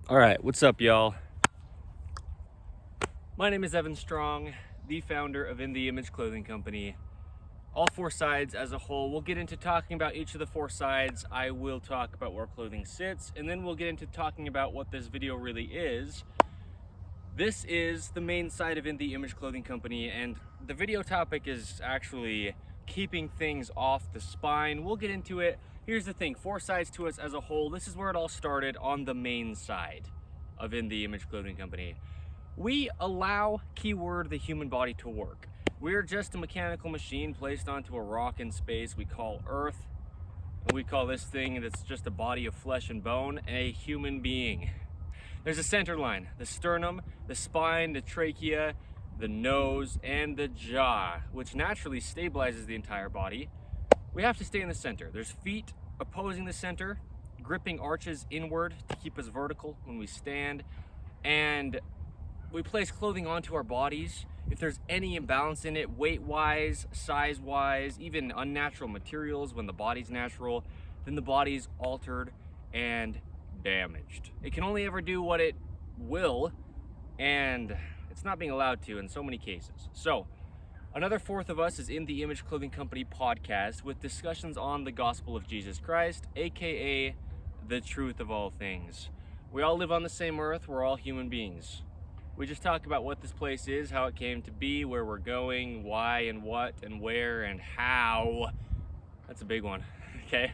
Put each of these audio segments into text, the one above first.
All right, what's up, y'all? My name is Evan Strong, the founder of In the Image Clothing Company. All four sides as a whole. We'll get into talking about each of the four sides. I will talk about where clothing sits, and then we'll get into talking about what this video really is. This is the main side of In the Image Clothing Company, and the video topic is actually keeping things off the spine. We'll get into it. Here's the thing, four sides to us as a whole. This is where it all started, on the main side of In the Image Clothing Company. We allow, keyword, the human body to work. We're just a mechanical machine placed onto a rock in space we call Earth. And we call this thing that's just a body of flesh and bone a human being. There's a center line, the sternum, the spine, the trachea, the nose, and the jaw, which naturally stabilizes the entire body. We have to stay in the center. There's feet opposing the center, gripping arches inward to keep us vertical when we stand. And we place clothing onto our bodies. If there's any imbalance in it, weight-wise, size-wise, even unnatural materials when the body's natural, then the body's altered and damaged. It can only ever do what it will, and it's not being allowed to in so many cases. So, another fourth of us is In the Image Clothing Company podcast with discussions on the gospel of Jesus Christ, aka the truth of all things. We all live on the same earth, we're all human beings. We just talk about what this place is, how it came to be, where we're going, why and what and where and how. That's a big one, okay?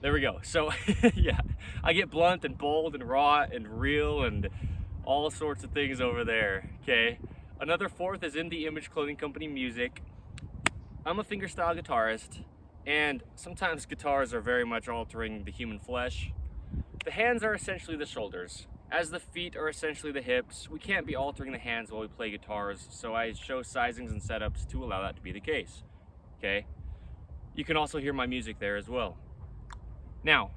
There we go. So, yeah, I get blunt and bold and raw and real and all sorts of things over there, okay? Another fourth is In the Image Clothing Company music. I'm a fingerstyle guitarist, and sometimes guitars are very much altering the human flesh. The hands are essentially the shoulders, as the feet are essentially the hips. We can't be altering the hands while we play guitars, so I show sizings and setups to allow that to be the case, okay? You can also hear my music there as well. Now,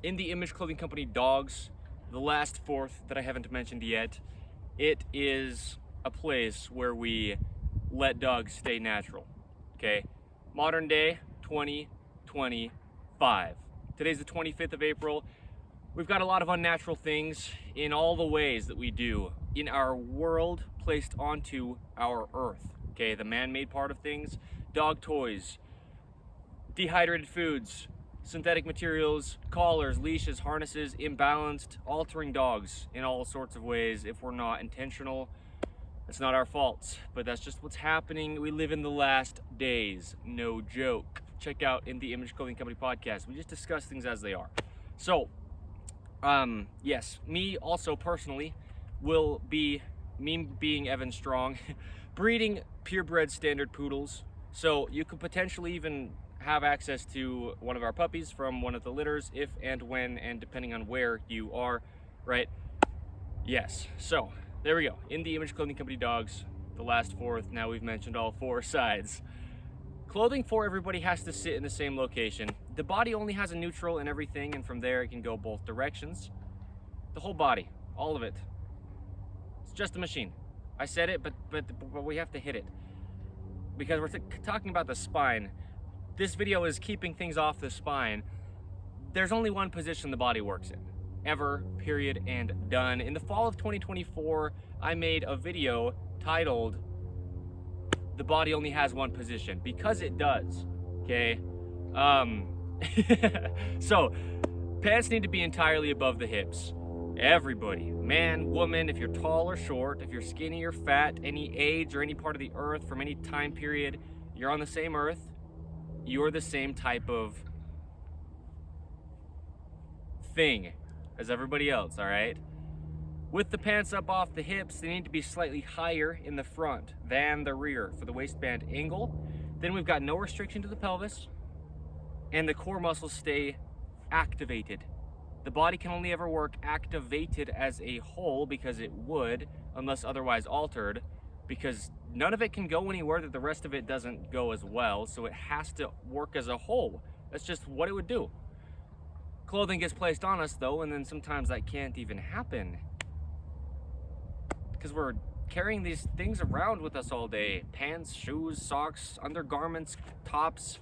In the Image Clothing Company dogs, the last fourth that I haven't mentioned yet, it is a place where we let dogs stay natural, okay? Modern day, 2025. Today's the 25th of April. We've got a lot of unnatural things in all the ways that we do in our world placed onto our earth, okay? The man-made part of things, dog toys, dehydrated foods, synthetic materials, collars, leashes, harnesses, imbalanced, altering dogs in all sorts of ways. If we're not intentional, it's not our fault, but that's just what's happening. We live in the last days, no joke. Check out In the Image Clothing Company podcast. We just discuss things as they are. So, yes, me also personally will be, me being Evan Strong, breeding purebred standard poodles. So you could potentially even have access to one of our puppies from one of the litters if and when and depending on where you are, right? Yes, so there we go. In the Image Clothing Company dogs, the last fourth. Now we've mentioned all four sides. Clothing for everybody has to sit in the same location. The body only has a neutral and everything, and from there it can go both directions. The whole body, all of it. It's just a machine. I said it, but we have to hit it. Because we're talking about the spine. This video is keeping things off the spine. There's only one position the body works in. Ever, period, and done. In the fall of 2024, I made a video titled, "The Body Only Has One Position," because it does, okay? So, pants need to be entirely above the hips. Everybody, man, woman, if you're tall or short, if you're skinny or fat, any age or any part of the earth from any time period, you're on the same earth, you're the same type of thing as everybody else, all right? With the pants up off the hips, they need to be slightly higher in the front than the rear for the waistband angle. Then we've got no restriction to the pelvis, and the core muscles stay activated. The body can only ever work activated as a whole, because it would, unless otherwise altered, because none of it can go anywhere that the rest of it doesn't go as well, so it has to work as a whole. That's just what it would do. Clothing gets placed on us though, and then sometimes that can't even happen, because we're carrying these things around with us all day. Pants, shoes, socks, undergarments, tops.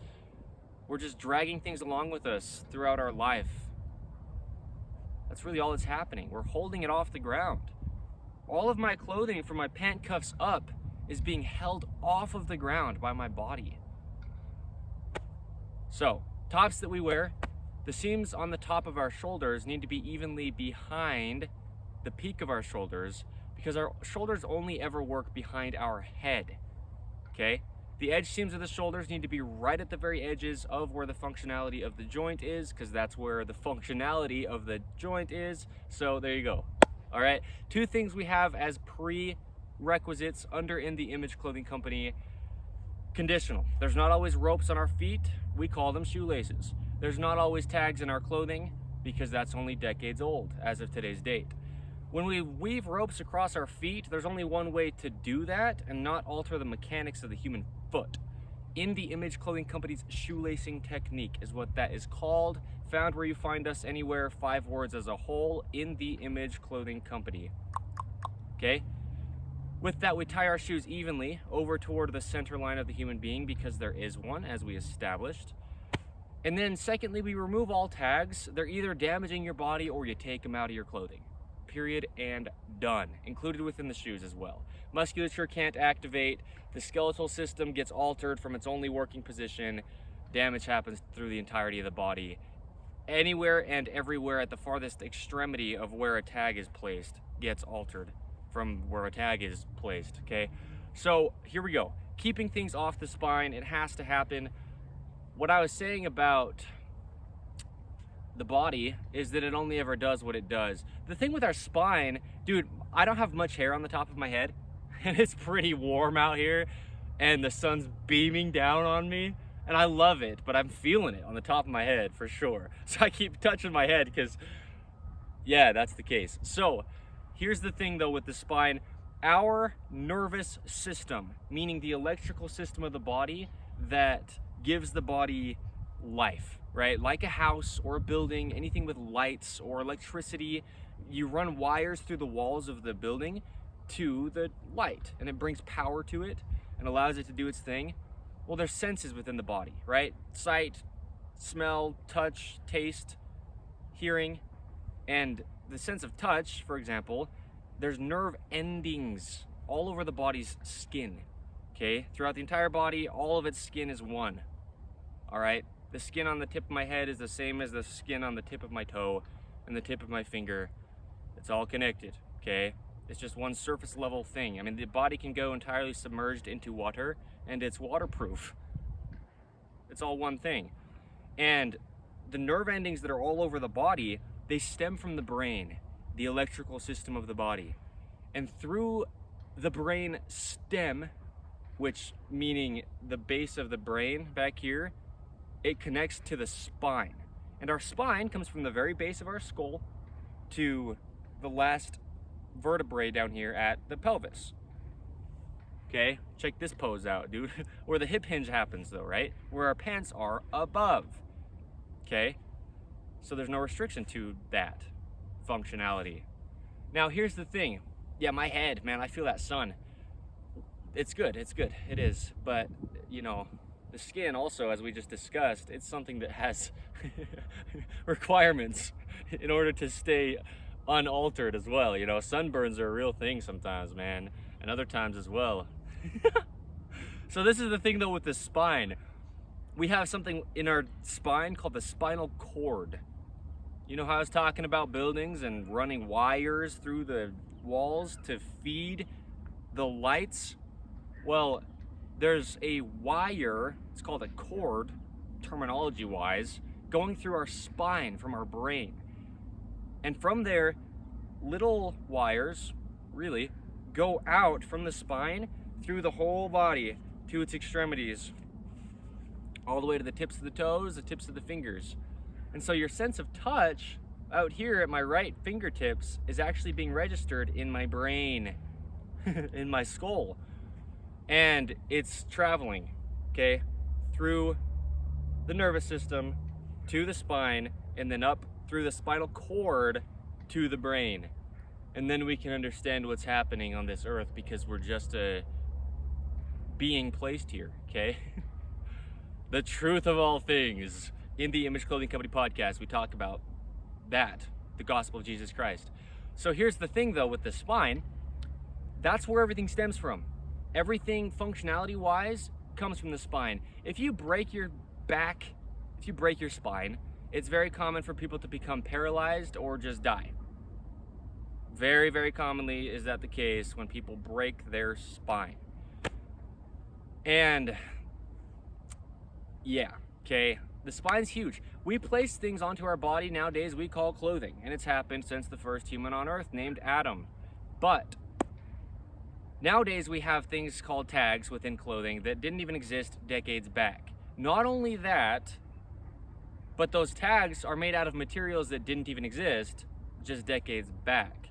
We're just dragging things along with us throughout our life. That's really all that's happening. We're holding it off the ground. All of my clothing from my pant cuffs up is being held off of the ground by my body. So, tops that we wear, the seams on the top of our shoulders need to be evenly behind the peak of our shoulders, because our shoulders only ever work behind our head, okay? The edge seams of the shoulders need to be right at the very edges of where the functionality of the joint is, because that's where the functionality of the joint is. So there you go. All right, 2 things we have as prerequisites under In The Image Clothing Company. Conditional. There's not always ropes on our feet. We call them shoelaces. There's not always tags in our clothing, because that's only decades old as of today's date. When we weave ropes across our feet, there's only one way to do that and not alter the mechanics of the human foot. In The Image Clothing Company's shoelacing technique is what that is called. Found where you find us anywhere, 5 words as a whole, In The Image Clothing Company. Okay? With that, we tie our shoes evenly over toward the center line of the human being, because there is one, as we established. And then secondly, we remove all tags. They're either damaging your body or you take them out of your clothing. Period and done. Included within the shoes as well. Musculature can't activate. The skeletal system gets altered from its only working position. Damage happens through the entirety of the body. Anywhere and everywhere at the farthest extremity of where a tag is placed gets altered from where a tag is placed, okay? So here we go. Keeping things off the spine, it has to happen. What I was saying about the body is that it only ever does what it does. The thing with our spine, dude, I don't have much hair on the top of my head, and it's pretty warm out here, and the sun's beaming down on me, and I love it, but I'm feeling it on the top of my head for sure. So I keep touching my head because, yeah, that's the case. So here's the thing though with the spine. Our nervous system, meaning the electrical system of the body that gives the body life, right? Like a house or a building, anything with lights or electricity, you run wires through the walls of the building to the light, and it brings power to it and allows it to do its thing. Well, there's senses within the body, right? Sight, smell, touch, taste, hearing, and the sense of touch, for example, there's nerve endings all over the body's skin, okay? Throughout the entire body, all of its skin is one, all right? The skin on the tip of my head is the same as the skin on the tip of my toe and the tip of my finger. It's all connected, okay? It's just one surface level thing. I mean, the body can go entirely submerged into water and it's waterproof. It's all one thing. And the nerve endings that are all over the body, they stem from the brain, the electrical system of the body. And through the brain stem, which meaning the base of the brain back here, it connects to the spine. And our spine comes from the very base of our skull to the last vertebrae down here at the pelvis. Okay, check this pose out, dude. Where the hip hinge happens though, right? Where our pants are above. Okay, so there's no restriction to that functionality. Now here's the thing. Yeah, my head, man, I feel that sun. It's good, it is. But, you know, the skin also, as we just discussed, it's something that has requirements in order to stay unaltered as well. You know, sunburns are a real thing sometimes, man, and other times as well. So this is the thing though with the spine. We have something in our spine called the spinal cord. You know how I was talking about buildings and running wires through the walls to feed the lights? Well, there's a wire, it's called a cord, terminology wise, going through our spine from our brain. And from there, little wires, really, go out from the spine through the whole body to its extremities, all the way to the tips of the toes, the tips of the fingers. And so your sense of touch out here at my right fingertips is actually being registered in my brain, in my skull. And it's traveling, okay, through the nervous system to the spine and then up through the spinal cord to the brain. And then we can understand what's happening on this earth because we're just a being placed here, okay? The truth of all things. In the Image Clothing Company podcast, we talk about that the gospel of Jesus Christ. So here's the thing though with the spine, that's where everything stems from. Everything functionality wise comes from the spine. If you break your back, if you break your spine, it's very common for people to become paralyzed or just die. Very, very commonly is that the case when people break their spine. And yeah, okay, the spine's huge. We place things onto our body nowadays we call clothing, and it's happened since the first human on earth named Adam. But nowadays we have things called tags within clothing that didn't even exist decades back. Not only that, but those tags are made out of materials that didn't even exist just decades back.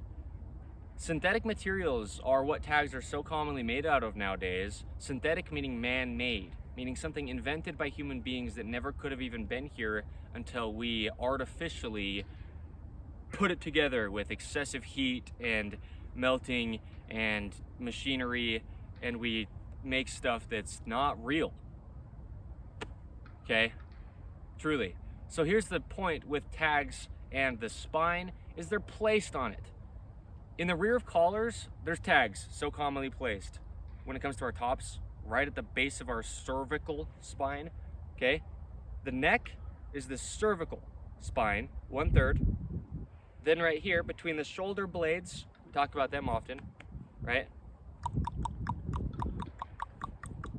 Synthetic materials are what tags are so commonly made out of nowadays. Synthetic meaning man-made, meaning something invented by human beings that never could have even been here until we artificially put it together with excessive heat and melting and machinery, and we make stuff that's not real. Okay? Truly. So here's the point with tags and the spine, is they're placed on it. In the rear of collars, there's tags so commonly placed. When it comes to our tops, right at the base of our cervical spine, okay? The neck is the cervical spine, 1/3. Then right here, between the shoulder blades, we talk about them often, right?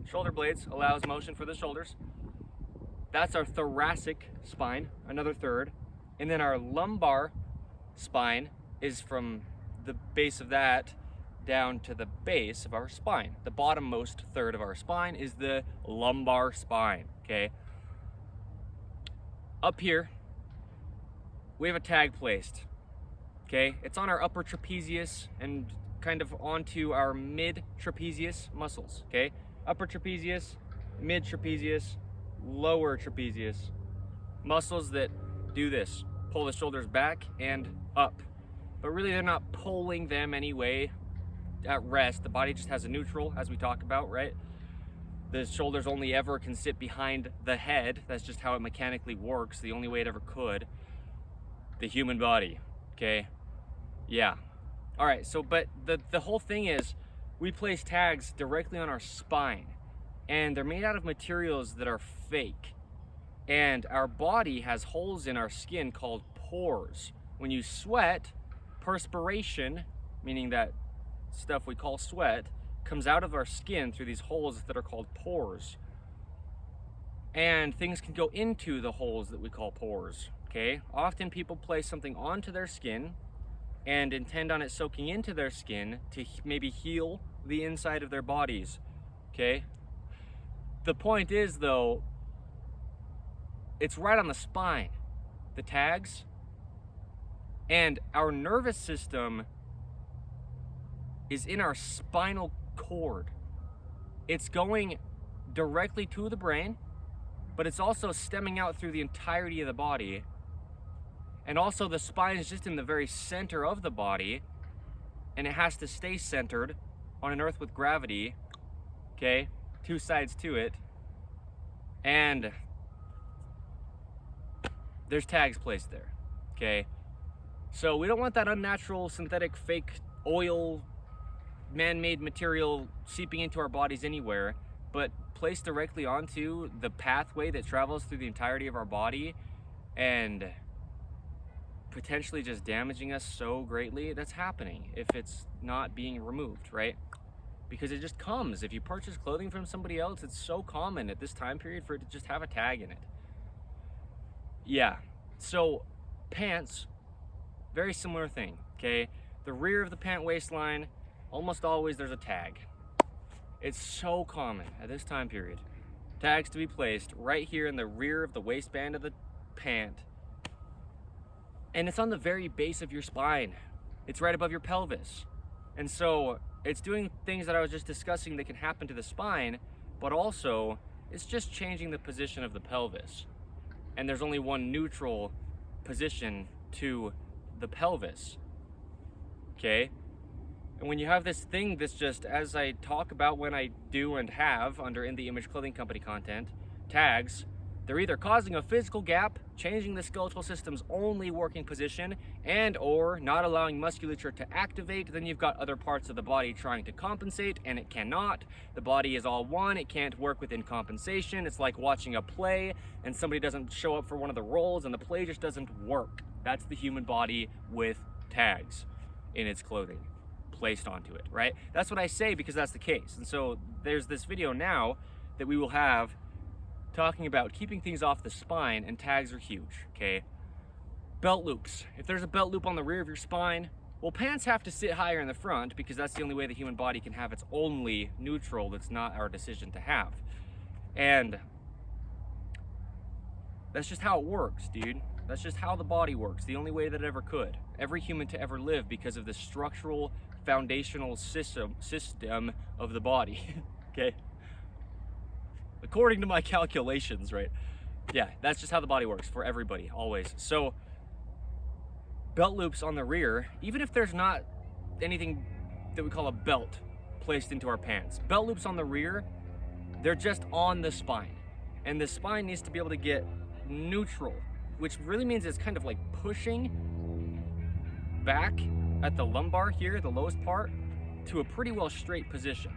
Shoulder blades allows motion for the shoulders. That's our thoracic spine, another 1/3. And then our lumbar spine is from the base of that down to the base of our spine. The bottommost 1/3 of our spine is the lumbar spine, okay? Up here, we have a tag placed, okay? It's on our upper trapezius and kind of onto our mid trapezius muscles, okay? Upper trapezius, mid trapezius, lower trapezius. Muscles that do this, pull the shoulders back and up. But really they're not pulling them anyway at rest. The body just has a neutral, as we talk about, right? The shoulders only ever can sit behind the head. That's just how it mechanically works, the only way it ever could. The human body, okay? Yeah. All right, so but the whole thing is we place tags directly on our spine, and they're made out of materials that are fake. And our body has holes in our skin called pores. When you sweat, perspiration, meaning that stuff we call sweat, comes out of our skin through these holes that are called pores. And things can go into the holes that we call pores, okay? Often people place something onto their skin and intend on it soaking into their skin to maybe heal the inside of their bodies, okay? The point is though, it's right on the spine, the tags, and our nervous system is in our spinal cord. It's going directly to the brain, but it's also stemming out through the entirety of the body. And also the spine is just in the very center of the body, and it has to stay centered on an earth with gravity, okay? 2 sides to it. And there's tags placed there, okay? So we don't want that unnatural, synthetic, fake oil, man-made material seeping into our bodies anywhere, but placed directly onto the pathway that travels through the entirety of our body and potentially just damaging us so greatly. That's happening if it's not being removed, right? Because it just comes. If you purchase clothing from somebody else, it's so common at this time period for it to just have a tag in it. Yeah, so pants, very similar thing, okay? The rear of the pant waistline, almost always there's a tag. It's so common at this time period. Tags to be placed right here in the rear of the waistband of the pant. And it's on the very base of your spine. It's right above your pelvis. And so it's doing things that I was just discussing that can happen to the spine, but also it's just changing the position of the pelvis. And there's only one neutral position to the pelvis, okay? And when you have this thing that's just, as I talk about when I do and have under In The Image Clothing Company content, tags, They're either causing a physical gap, changing the skeletal system's only working position, and or not allowing musculature to activate. Then you've got other parts of the body trying to compensate, and it cannot. The body is all one, it can't work within compensation. It's like watching a play and somebody doesn't show up for one of the roles and the play just doesn't work. That's the human body with tags in its clothing placed onto it, right? That's what I say because that's the case. And so there's this video now that we will have talking about keeping things off the spine, and tags are huge, okay? Belt loops. If there's a belt loop on the rear of your spine, well, pants have to sit higher in the front because that's the only way the human body can have its only neutral that's not our decision to have. And that's just how it works, dude. That's just how the body works, the only way that it ever could. Every human to ever live because of the structural, foundational system of the body, okay? According to my calculations, right? Yeah, that's just how the body works for everybody, always. So, belt loops on the rear, even if there's not anything that we call a belt placed into our pants, belt loops on the rear, they're just on the spine. And the spine needs to be able to get neutral, which really means it's kind of like pushing back at the lumbar here, the lowest part, to a pretty well straight position.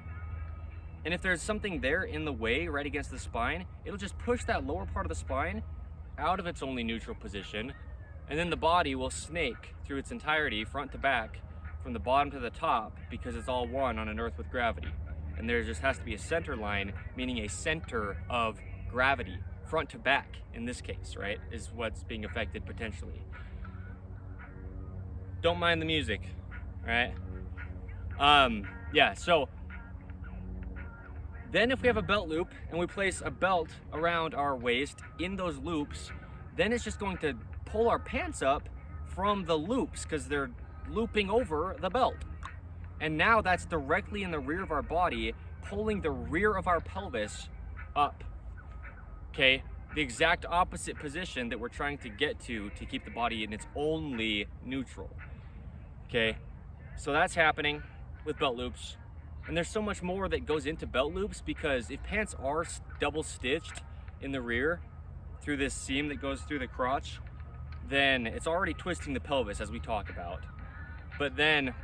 And if there's something there in the way right against the spine, it'll just push that lower part of the spine out of its only neutral position, and then the body will snake through its entirety, front to back, from the bottom to the top, because it's all one on an earth with gravity. And there just has to be a center line, meaning a center of gravity, front to back in this case, right, is what's being affected potentially. Don't mind the music, right? Yeah, so then if we have a belt loop and we place a belt around our waist in those loops, then it's just going to pull our pants up from the loops because they're looping over the belt. And now that's directly in the rear of our body, pulling the rear of our pelvis up, okay? The exact opposite position that we're trying to get to keep the body in its only neutral, okay? So that's happening with belt loops. And there's so much more that goes into belt loops, because if pants are double stitched in the rear through this seam that goes through the crotch, then it's already twisting the pelvis, as we talk about. But then,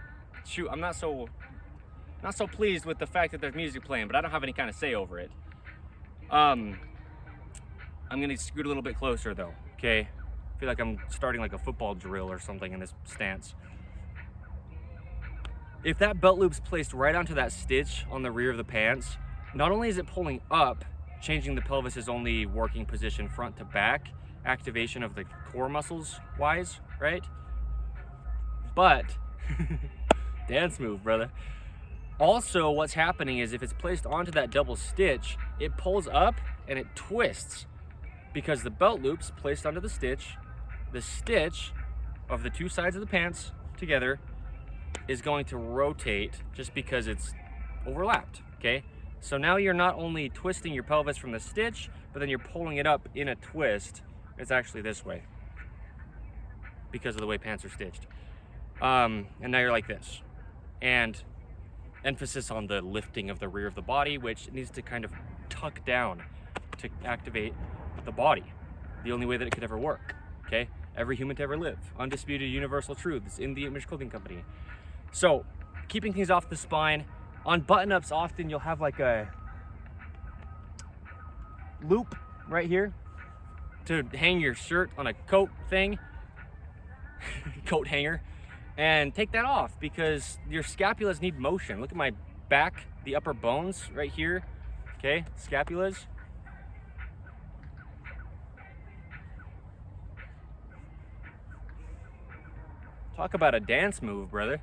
shoot, I'm not so pleased with the fact that there's music playing, but I don't have any kind of say over it. I'm gonna scoot a little bit closer though, okay? I feel like I'm starting like a football drill or something in this stance. If that belt loop's placed right onto that stitch on the rear of the pants, not only is it pulling up, changing the pelvis's only working position front to back, activation of the core muscles wise, right? But, dance move, brother. Also, what's happening is if it's placed onto that double stitch, it pulls up and it twists because the belt loop's placed onto the stitch of the two sides of the pants together is going to rotate just because it's overlapped, okay? So now you're not only twisting your pelvis from the stitch, but then you're pulling it up in a twist. It's actually this way because of the way pants are stitched. And now you're like this. And emphasis on the lifting of the rear of the body, which needs to kind of tuck down to activate the body. The only way that it could ever work, okay? Every human to ever live. Undisputed universal truths in the Image Clothing Company. So, keeping things off the spine. On button-ups, often you'll have like a loop right here to hang your shirt on a coat thing, coat hanger, and take that off because your scapulas need motion. Look at my back, the upper bones right here, okay, scapulas. Talk about a dance move, brother.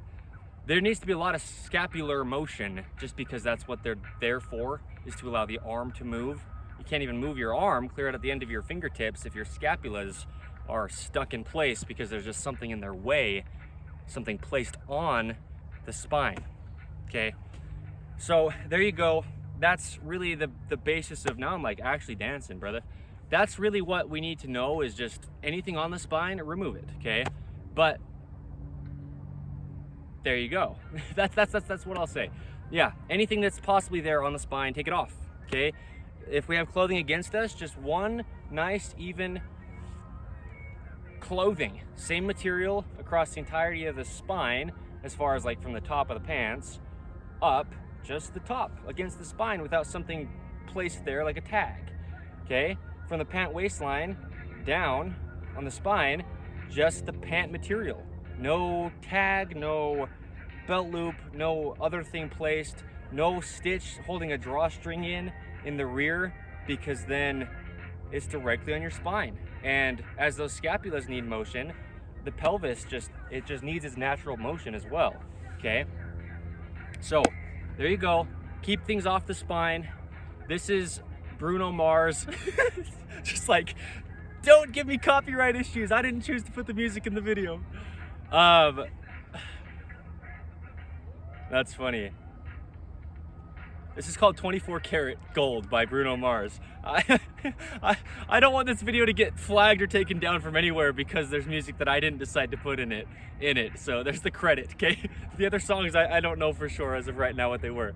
There needs to be a lot of scapular motion just because that's what they're there for, is to allow the arm to move. You can't even move your arm, clear it at the end of your fingertips if your scapulas are stuck in place because there's just something in their way, something placed on the spine, okay? So there you go. That's really the basis of, now I'm like actually dancing, brother. That's really what we need to know, is just anything on the spine, remove it, okay? But there you go. That's what I'll say. Yeah, anything that's possibly there on the spine, take it off, okay? If we have clothing against us, just one nice, even clothing. Same material across the entirety of the spine, as far as like from the top of the pants up, just the top against the spine without something placed there like a tag. Okay, from the pant waistline down on the spine, just the pant material. No tag, no belt loop, no other thing placed, no stitch holding a drawstring in the rear, because then it's directly on your spine. And as those scapulas need motion, the pelvis just needs its natural motion as well. Okay, so there you go. Keep things off the spine. This is Bruno Mars. Just like, don't give me copyright issues. I didn't choose to put the music in the video. That's funny. This is called 24 Karat Gold by Bruno Mars. I don't want this video to get flagged or taken down from anywhere because there's music that I didn't decide to put in it. So there's the credit, okay? The other songs, I don't know for sure as of right now what they were.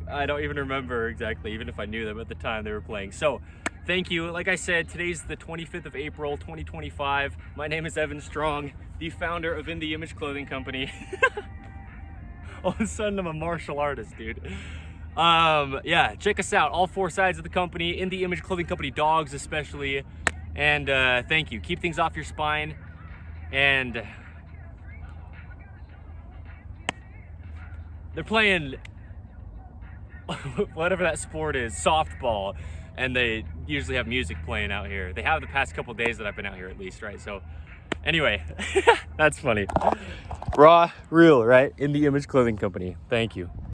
I don't even remember exactly, even if I knew them at the time they were playing. So thank you. Like I said, today's the 25th of April, 2025. My name is Evan Strong, the founder of In The Image Clothing Company. All of a sudden I'm a martial artist, dude. Yeah, check us out, all four sides of the company, In The Image Clothing Company, dogs especially. And thank you. Keep things off your spine. And they're playing whatever that sport is, softball, and they usually have music playing out here. They have the past couple days that I've been out here at least, right? So anyway, that's funny. Raw, real, right? In The Image Clothing Company. Thank you.